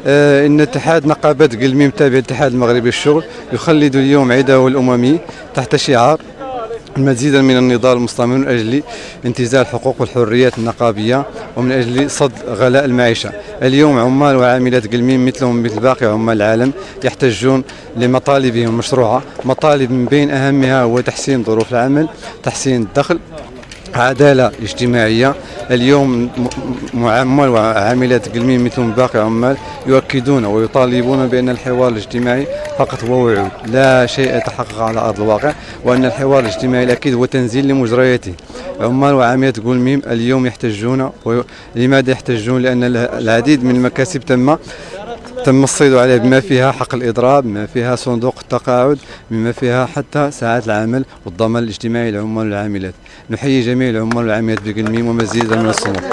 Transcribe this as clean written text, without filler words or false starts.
إن اتحاد نقابات قلميم تابع الاتحاد المغربي للشغل يخلد اليوم عيده الأممي تحت شعار مزيدا من النضال المستمر من أجل انتزاع الحقوق والحريات النقابية ومن أجل صد غلاء المعيشة. اليوم عمال وعاملات قلميم مثلهم مثل باقي عمال العالم يحتجون لمطالبهم المشروعة، مطالب من بين أهمها هو تحسين ظروف العمل، تحسين الدخل، عدالة اجتماعية. اليوم عمال وعاملات قلميم مثلهم باقي عمال يؤكدون ويطالبون بأن الحوار الاجتماعي فقط هو وعود لا شيء يتحقق على أرض الواقع، وأن الحوار الاجتماعي الأكيد هو تنزيل لمجرياته. عمال وعاملات قلميم اليوم يحتجون. لماذا يحتجون؟ لأن العديد من المكاسب تم الصيد عليه، بما فيها حق الإضراب، بما فيها صندوق التقاعد، بما فيها حتى ساعات العمل والضمان الاجتماعي للعمال والعاملات. نحيي جميع العمال والعاملات بقلميم ومزيدا من الصمود.